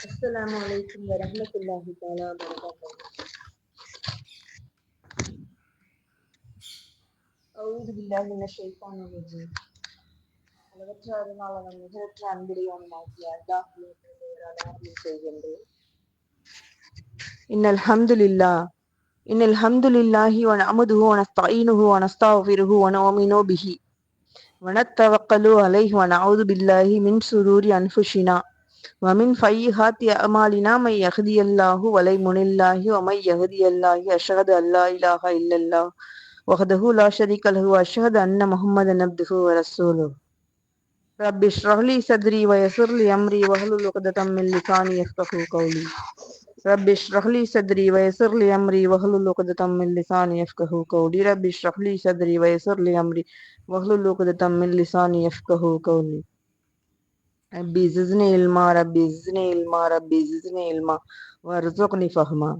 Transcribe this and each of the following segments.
السلام عليكم ورحمة الله تعالى وبركاته. أعوذ بالله من الشيطان الرجيم. அளவற்ற அருளாளனும் நிகரற்ற அன்புடையவனுமாகிய அல்லாஹ்வின் பெயரால் ஆரம்பம் செய்கின்றேன். இன்னல் ஹம்துலில்லாஹ் இன்னல் ஹம்துலில்லாஹி வ நஹ்மதுஹு வ நஸ்தஈனுஹு வ நஸ்தக்ஃபிருஹு வ நு'மினு பிஹி வ நத்தவக்கலு அலைஹி வ நஊது பில்லாஹி மின் ஷுரூரி அன்ஃபுஸினா ومن سيئات أعمالنا من يهدي الله ولا مضل له ومن يهدي الله أشهد أن لا إله إلا الله وحده لا شريك له وأشهد أن محمدا عبده ورسوله رب اشرح لي صدري ويسر لي أمري واحلل عقدة من لساني يفقهوا قولي رب اشرح لي صدري ويسر لي أمري واحلل عقدة من لساني يفقهوا قولي رب اشرح لي صدري ويسر لي أمري واحلل عقدة من لساني يفقهوا قولي ربي زدني علما ربي زدني علما ربي زدني علما وارزقني فهما.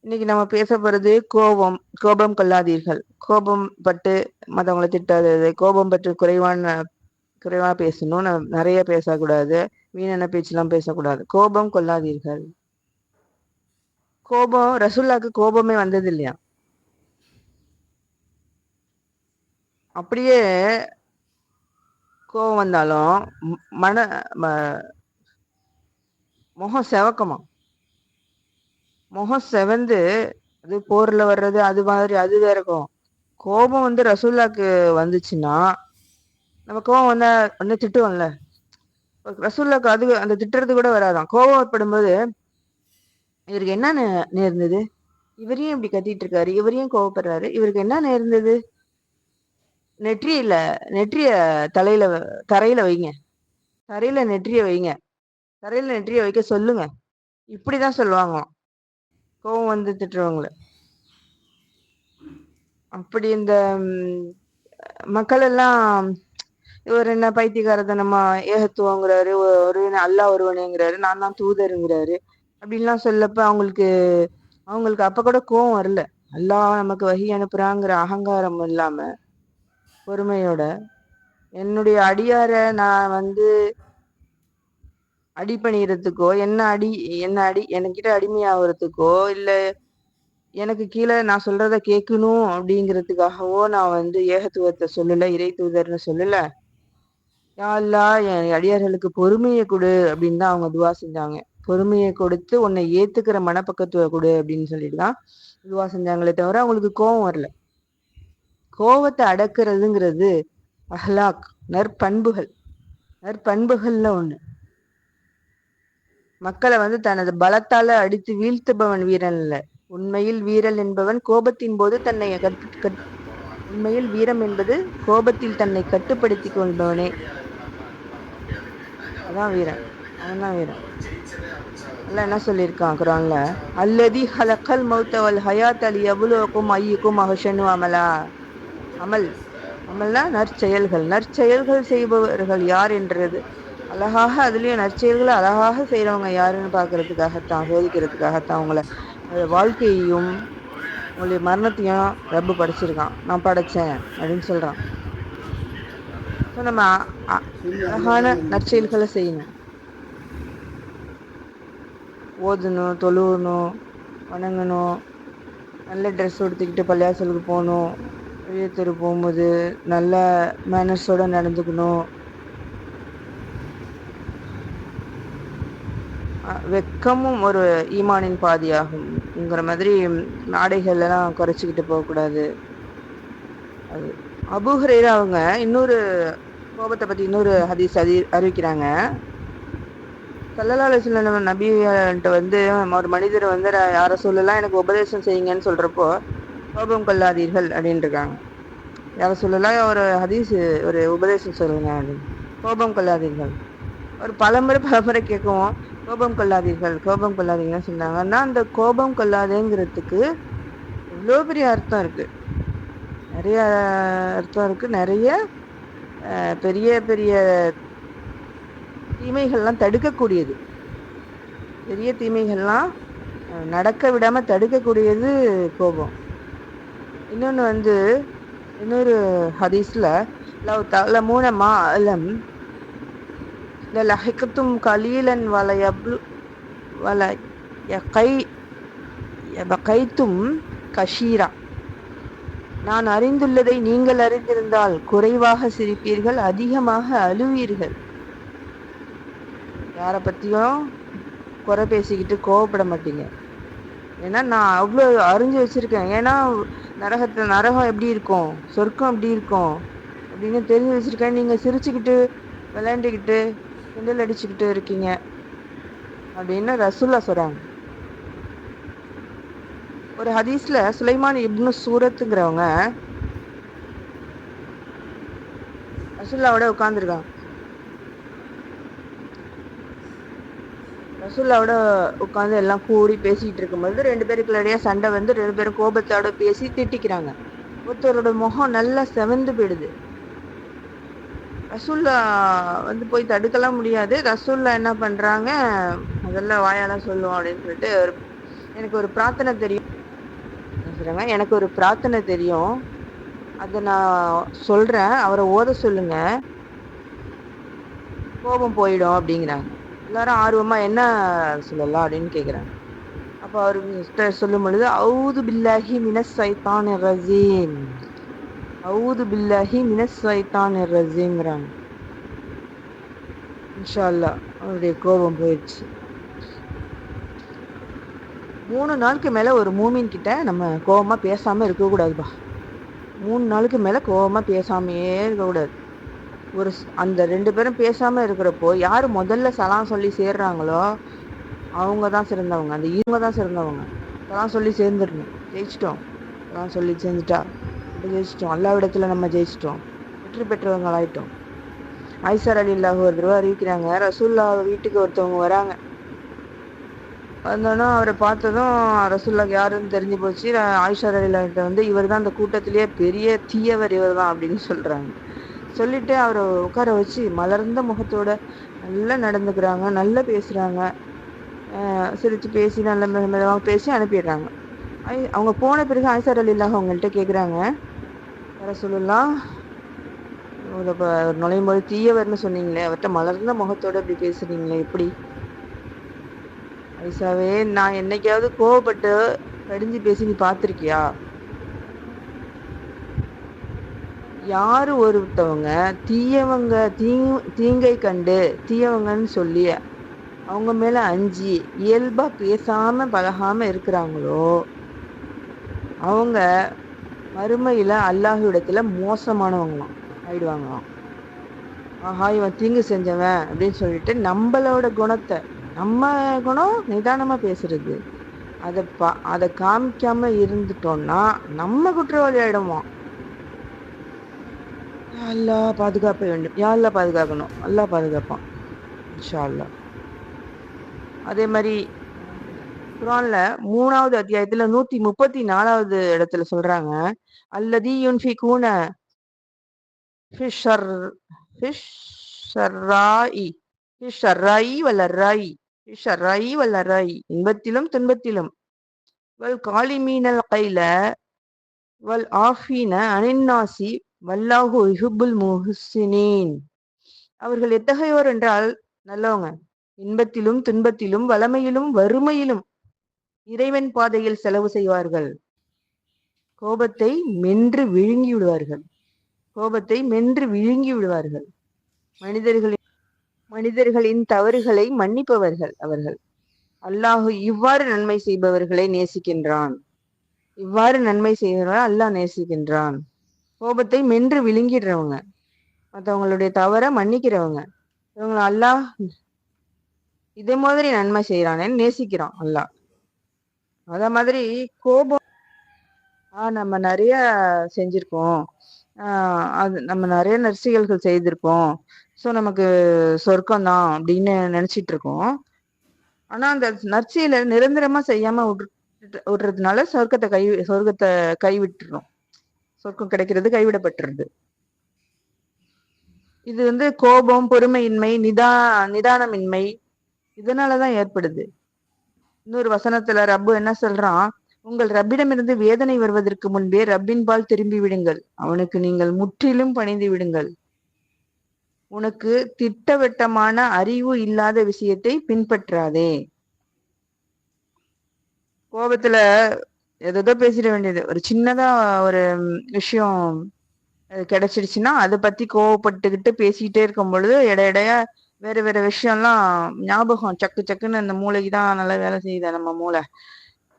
இன்னைக்கு நம்ம பேச போறது கோபம் கொள்ளாதீர்கள். கோபம் பட்டு மற்றவங்களை திட்டாதது, கோபம் பட்டு குறைவா பேசணும், நிறைய பேசக்கூடாது, வீணான பேச்செல்லாம் பேசக்கூடாது. கோபம் கொள்ளாதீர்கள். கோபம் ரசூலுல்லாஹ்க்கு கோபமே வந்தது இல்லையா? அப்படியே கோபம் வந்தாலும் முகம் செவக்குமா, முகம் செவந்து அது போர்ல வர்றது அது மாதிரி அது வேற கோபம் வந்து ரசூலுல்லாஹ்க்கு வந்துச்சுன்னா நம்ம கோபம் வந்தா உடனே திட்டுவோம்ல. ரசூலுல்லாஹ்க்கு அது அந்த திட்டுறது கூட வராதான். கோபப்படும்போது இவருக்கு என்ன நேர்ந்தது, இவரையும் இப்படி கத்திட்டு இருக்காரு, இவரையும் கோவப்படுறாரு, இவருக்கு என்ன நேர்ந்தது, நெற்றிய தரையில வைங்க, தரையில நெற்றிய வைங்க, தரையில நெற்றிய வைக்க சொல்லுங்க, இப்படிதான் சொல்லுவாங்க கோபம் வந்து திட்டுறவங்கள. அப்படி இந்த மக்கள் எல்லாம் இவர் என்ன பைத்தியக்காரத்தனமா ஏகத்துவங்கிறாரு, ஒரு அல்லாஹ் ஒருவனுங்கிறாரு, நான் தான் தூதருங்கிறாரு அப்படின்லாம் சொல்லப்ப அவங்களுக்கு அப்ப கூட கோவம் வரல. அல்லாஹ் நமக்கு வஹி அனுப்புறாங்கிற அகங்காரம் இல்லாம பொறுமையோட என்னுடைய அடியார நான் வந்து அடி பண்ணிடுறதுக்கோ, என்கிட்ட அடிமையாகிறதுக்கோ, இல்ல எனக்கு கீழே நான் சொல்றத கேட்கணும் அப்படிங்கிறதுக்காகவோ நான் வந்து ஏகத்துவத்தை சொல்லல, இறை தூதர்னு சொல்லல. யா அல்லாஹ் என் அடியார்களுக்கு பொறுமையை கொடு அப்படின்னு தான் அவங்க துவா செஞ்சாங்க. பொறுமையை கொடுத்து உன்னை ஏத்துக்கிற மனப்பக்கத்துவ கொடு அப்படின்னு சொல்லிட்டு தான் துவா செஞ்சாங்களே தவிர அவங்களுக்கு கோபம் வரல. கோபத்தை அடக்குறதுங்கிறது அஹ்லாக், நற்பண்புகள்ல ஒண்ணு. மக்களை வந்து தனது பலத்தால அடித்து வீழ்த்துபவன் வீரன் இல்ல. உண்மையில் வீரல் என்பவன் கோபத்தின் போது உண்மையில் வீரம் என்பது கோபத்தில் தன்னை கட்டுப்படுத்தி கொள்பவனே. அதான் வீரன், அவன் தான் வீரன். அல்லாஹ் என்ன சொல்லியிருக்கான் குர்ஆன்ல, அல்லதி ஹலக்கல் மௌத வல் ஹயாத லியப்லுவக்கும் அய்யுக்கும் அஹ்ஸனு அமலா. அமல்னா நற்செயல்கள் செய்பவர்கள் யார் என்றது அழகாக, அதுலயும் நற்செயல்களை அழகாக செய்யறவங்க யாருன்னு பாக்குறதுக்காகத்தான், சோதிக்கிறதுக்காகத்தான் அவங்கள வாழ்க்கையையும் உங்களுடைய மரணத்தையும் ரப்பு படைச்சிருக்கான். நான் படைச்சேன் அப்படின்னு சொல்றான். நம்ம அழகான நற்செயல்களை செய்யணும், ஓதணும், தொழுவணும், வணங்கணும், நல்ல ட்ரெஸ் உடுத்திக்கிட்டு பள்ளியாசலுக்கு போகணும், வெளியே தெரு போகும்போது நல்ல மேனர்ஸோட நடந்துக்கணும், வெக்கமும் ஒரு ஈமானின் பாதியாகும்ங்கிற மாதிரி ஆடைகள் எல்லாம் குறைச்சிக்கிட்டு போகக்கூடாது. அது அபூ ஹுரைரா அவங்க இன்னொரு கோபத்தை பத்தி இன்னொரு ஹதீஸ் அறிவிக்கிறாங்க. ஸல்லல்லாஹு அலைஹி வஸல்லம் நபிகிட்ட வந்து ஒரு மனிதர் வந்து யார சொல்லலாம் எனக்கு உபதேசம் செய்யுங்கன்னு சொல்றப்போ கோபம் கொள்ளாதீர்கள் அப்படின்னு இருக்காங்க. யார சொல்லலாம் ஒரு ஹதீஸ் ஒரு உபதேசம் சொல்லுங்க அப்படின்னு. கோபம் கொள்ளாதீர்கள் ஒரு பலமுறை கேட்கவும் கோபம் கொள்ளாதீங்கன்னு சொன்னாங்கன்னா அந்த கோபம் கொள்ளாதேங்கிறதுக்கு எவ்வளோ பெரிய அர்த்தம் இருக்கு, நிறைய அர்த்தம் இருக்கு. நிறைய பெரிய பெரிய தீமைகள்லாம் தடுக்கக்கூடியது, பெரிய தீமைகள்லாம் நடக்க விடாம தடுக்கக்கூடியது கோபம். இன்னொன்னு வந்து இன்னொரு ஹதீஸ்ல லவ் தஅலமூன மா அலம் லஹிக்தும் கலீலன் வல யபகைத்தும் கஷீரா. நான் அறிந்துள்ளதை நீங்கள் அறிந்திருந்தால் குறைவாக சிரிப்பீர்கள், அதிகமாக அழுவீர்கள். யார பத்தியும் குறை பேசிக்கிட்டு கோவப்பட மாட்டீங்க. ஏன்னா நான் அவ்வளோ அறிஞ்சு வச்சிருக்கேன். ஏன்னா நரகம் எப்படி இருக்கும், சொர்க்கம் எப்படி இருக்கும் அப்படின்னு தெரிஞ்சு வச்சிருக்கேன். நீங்க சிரிச்சுக்கிட்டு விளையாண்டுக்கிட்டு கிண்டல் அடிச்சுக்கிட்டு இருக்கீங்க அப்படின்னு ரசூல்லா சொல்றாங்க. ஒரு ஹதீஸ்ல சுலைமான் இப்னு சூரத்துங்கிறவங்க ரசூல்லாவோட உட்கார்ந்துருக்காங்க. ரசூல்லாவோட உட்காந்து எல்லாம் கூடி பேசிக்கிட்டு இருக்கும்போது 2 பேருக்குள்ளடைய சண்டை வந்து 2 பேரும் கோபத்தோட பேசி திட்டிக்கிறாங்க. ஒருத்தரோட முகம் நல்லா செவந்து போயிடுது. ரசூல்லா வந்து போய் தடுக்கலாம் முடியாது. ரசூல்லா என்ன பண்றாங்க, முதல்ல வாயால சொல்லுவோம் அப்படின்னு சொல்லிட்டு, எனக்கு ஒரு பிரார்த்தனை தெரியும் சொல்றாங்க. எனக்கு ஒரு பிரார்த்தனை தெரியும், அதை நான் சொல்றேன், அவரை ஓத சொல்லுங்க, கோபம் போயிடும் அப்படிங்கிறாங்க. எல்லாரும் ஆர்வமா என்ன சொல்லலாம் அப்படின்னு கேக்குறாங்க. அப்ப அவருக்கு சொல்லும் பொழுது அவுது பில்லாஹி மினஸ் ஷைத்தானிர் ரஜீம், அவுது பில்லாஹி மினஸ் ஷைத்தானிர் ரஜீம்ங்கறாங்க. இன்ஷா அல்லாஹ் அவருடைய கோபம் போயிடுச்சு. 3 நாளுக்கு மேல ஒரு மூமின் கிட்ட நம்ம கோபமா பேசாம இருக்க கூடாதுப்பா. 3 நாளுக்கு மேல கோபமா பேசாமையே இருக்கக்கூடாது. அந்த 2 பேரும் பேசாம இருக்கிறப்போ யாரு முதல்ல சலாம் சொல்லி சேர்றாங்களோ அவங்க தான் சிறந்தவங்க. அந்த இவங்க தான் சிறந்தவங்க. சலாம் சொல்லி சேர்ந்துடணும். ஜெயிச்சிட்டோம். சலாம் சொல்லி சேர்ந்துட்டா ஜெயிச்சிட்டோம். அல்லாஹ்விடத்துல நம்ம ஜெயிச்சிட்டோம், வெற்றி பெற்றவங்களாயிட்டோம். ஆயிஷா ரலியல்லாஹு ஒரு தடவை அறிவிக்கிறாங்க, ரசூல்லா வீட்டுக்கு ஒருத்தவங்க வராங்க. வந்தோன்னா அவரை பார்த்ததும் ரசூல்லாக்கு யாருன்னு தெரிஞ்சு போச்சு. ஆயிஷா ரலியல்லாஹு வந்து இவர் தான் அந்த கூட்டத்திலேயே பெரிய தீயவர், இவர் தான் அப்படின்னு சொல்றாங்க. சொல்லிட்டு அவரை உட்கார வச்சு மலர்ந்த முகத்தோட நல்லா நடந்துக்கிறாங்க, நல்லா பேசுறாங்க, சிரிச்சு பேசி நல்ல மெதுவாக பேசி அனுப்பிடுறாங்க. அவங்க போன பிறகு ஆயிஷா ரலியல்லாஹு அவங்கள்ட்ட கேட்குறாங்க, ரசூலுல்லாஹ் நுழையும் போது தீயவர்னு சொன்னீங்களே, அவர்கிட்ட மலர்ந்த முகத்தோட இப்படி பேசுறீங்களே எப்படி? ஐசாவே, நான் என்னைக்காவது கோவப்பட்டு கடிஞ்சு பேசி நீ பார்த்திருக்கியா? யாரு ஒருத்தவங்க தீயவங்க தீங்கை கண்டு தீயவங்கன்னு சொல்லி அவங்க மேல அஞ்சி இயல்பா பேசாம பழகாம இருக்கிறாங்களோ அவங்க மறுமையில அல்லாஹ்விடத்துல மோசமானவங்களாம் ஆயிடுவாங்களாம். ஆஹா, இவன் தீங்கு செஞ்சவன் அப்படின்னு சொல்லிட்டு நம்மளோட குணத்தை, நம்ம குணம் நிதானமா பேசுறது, அதை காமிக்காம இருந்துட்டோம்னா நம்ம குற்றவாளி ஆயிடுவோம். அல்லாஹ் பாதுகாப்ப வேண்டும். யாரெல்லாம் பாதுகாக்கணும், அல்லாஹ் பாதுகாப்பான் இன்ஷா அல்லாஹ். அதே மாதிரி குர்ஆன்ல 3வது அத்தியாயத்துல 134வது இடத்துல சொல்றாங்க, அல்லதி யுன்ஃபிகூன இன்பத்திலும் துன்பத்திலும் வல் காலிமீனல் கைல வல் ஆஃபீன அனின்னாசி வல்லாஹு யுஹிப்புல் முஹ்சினீன். அவர்கள் எத்தகையோர் என்றால் நல்லவங்க, இன்பத்திலும் துன்பத்திலும் வளமையிலும் வறுமையிலும் இறைவன் பாதையில் செலவு செய்வார்கள், கோபத்தை மென்று விழுங்கி விடுவார்கள், கோபத்தை மென்று விழுங்கி விடுவார்கள், மனிதர்களின் தவறுகளை மன்னிப்பவர்கள் அவர்கள். அல்லாஹு இவ்வாறு நன்மை செய்பவர்களை நேசிக்கின்றான். இவ்வாறு நன்மை செய்பவர்கள் அல்லாஹ் நேசிக்கின்றான். கோபத்தை மென்று விழுங்கிடுறவங்க, மற்றவங்களுடைய தவற மன்னிக்கிறவங்க, இவங்க அல்லாஹ் இதே மாதிரி நன்மை செய்யறானேன்னு நேசிக்கிறான் அல்லாஹ். அத மாதிரி கோபம் நம்ம நிறைய செஞ்சிருக்கோம், அது நம்ம நிறைய நற்செயல்கள் செய்திருக்கோம், ஸோ நமக்கு சொர்க்கம் தான் அப்படின்னு நினைச்சிட்டு இருக்கோம். ஆனா அந்த நற்செயலை நிரந்தரமா செய்யாம விடுறதுனால சொர்க்கத்தை கைவிட்டுறோம், சொர்க்கம் கிடைக்கிறது கைவிடப்பட்டுருது. இது வந்து கோபம், பொறுமையின்மை, நிதானமின்மை இதனாலதான் ஏற்படுது. இன்னொரு வசனத்துல ரப்பு என்ன சொல்றான், உங்கள் ரப்பிடமிருந்து வேதனை வருவதற்கு முன்பே ரப்பின் பால் திரும்பி விடுங்கள், அவனுக்கு நீங்கள் முற்றிலும் பணிந்து விடுங்கள். உனக்கு திட்டவட்டமான அறிவு இல்லாத விஷயத்தை பின்பற்றாதே. கோபத்துல ஏதோ பேசிட வேண்டியது. ஒரு சின்னதா ஒரு விஷயம் கிடைச்சிடுச்சுன்னா அதை பத்தி கோவப்பட்டுக்கிட்டு பேசிக்கிட்டே இருக்கும் பொழுது இடையா வேற வேற விஷயம்லாம் ஞாபகம் சக்கு சக்குன்னு அந்த மூளைக்கு தான் நல்லா வேலை செய்யுது. நம்ம மூளை,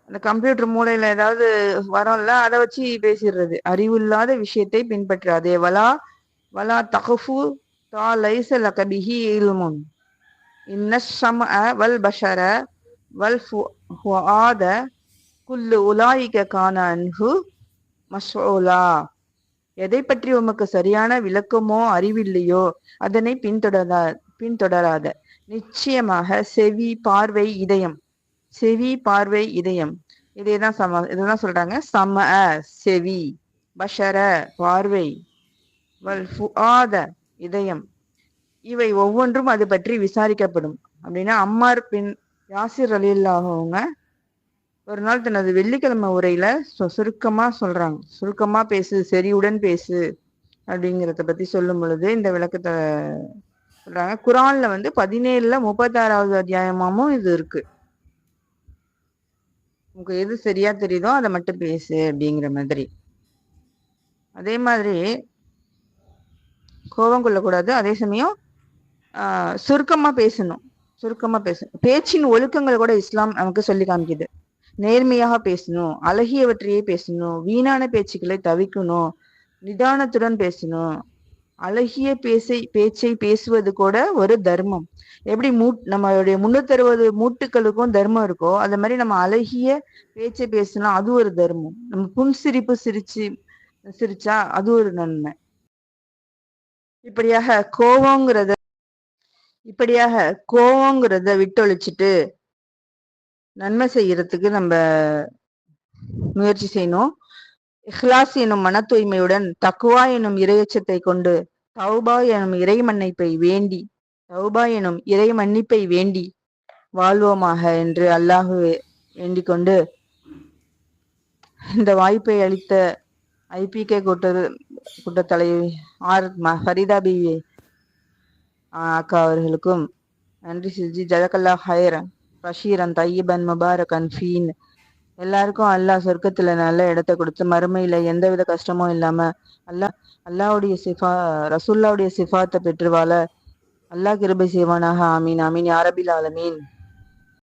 அந்த கம்ப்யூட்டர் மூளையில ஏதாவது வரோம்ல, அதை வச்சு பேசிடுறது. அறிவு இல்லாத விஷயத்தை பின்பற்றாதே. வலா வலா தகஃபு தா லைஸ லக பிஹி இல்முன் இன்ன ஸம்அ வல் பஷர வல் ஃபுஆத குல்லு உலாயிக கான அன்ஹு மஸ்ஊலா. எதை பற்றி உமக்கு சரியான விளக்கமோ அறிவில்லையோ அதனை பின்தொடராத. நிச்சயமாக செவி, பார்வை, இதயம். செவி, பார்வை, இதயம் இதுதான் சொல்றாங்க. செவி, பஷர பார்வை, வல் ஃபுஆத இதயம், இவை ஒவ்வொன்றும் அது பற்றி விசாரிக்கப்படும். அப்படின்னா அம்மார் பின் யாசிர் ரலியல்லாஹு அவங்க ஒரு நாள் தனது வெள்ளிக்கிழமை உரையில சுருக்கமா சொல்றாங்க. சுருக்கமா பேசு, செறிவுடன் பேசு அப்படிங்கிறத பத்தி சொல்லும் பொழுது இந்த விளக்கத்தை சொல்றாங்க. குரான்ல 17ல 36வது அத்தியாயமாமும் இது இருக்கு. உனக்கு எது சரியா தெரியுதோ அதை மட்டும் பேசு அப்படிங்கிற மாதிரி. அதே மாதிரி கோபம் கொள்ளக்கூடாது. அதே சமயம் சுருக்கமா பேசணும். பேச்சின் ஒழுக்கங்கள் கூட இஸ்லாம் நமக்கு சொல்லி காமிக்குது. நேர்மையாக பேசணும், அழகியவற்றையே பேசணும், வீணான பேச்சுக்களை தவிர்க்கணும், நிதானத்துடன் பேசணும். அழகிய பேச்சை பேசுவது கூட ஒரு தர்மம். எப்படி நம்மளுடைய 360 மூட்டுக்களுக்கும் தர்மம் இருக்கோ, அந்த மாதிரி நம்ம அழகிய பேச்சை பேசணும், அது ஒரு தர்மம். நம்ம புன்சிரிப்பு சிரிச்சா அது ஒரு நன்மை. இப்படியாக கோவங்கிறத விட்டொழிச்சிட்டு நன்மை செய்யறதுக்கு நம்ம முயற்சி செய்யணும். இஹ்லாஸ் எனும் மன தூய்மையுடன் தக்குவா எனும் இறையச்சத்தை கொண்டு தௌபா எனும் இறை மன்னிப்பை வேண்டி வாழ்வோமாக என்று அல்லாஹ் வேண்டிக் கொண்டு, இந்த வாய்ப்பை அளித்த ஐபிகே கூட்ட தலைவி ஃபரிதா பிவி அக்கா அவர்களுக்கும் நன்றி செஞ்சு, ஜதகல்லா ஹைர் பஷீரன் தையிபன் முபாரகன் ஃபீன். எல்லாருக்கும் அல்லாஹ் சொர்க்கத்துல நல்ல இடத்தை கொடுத்து மறுமையில எந்தவித கஷ்டமும் இல்லாம அல்லாஹ்வுடைய ரசூல்லாவுடைய சிஃபாத்தை பெற்று வாழ அல்லாஹ் கிருபை செய்வானாக. ஆமீன் ஆமீன் யா ரபில் ஆலமீன்.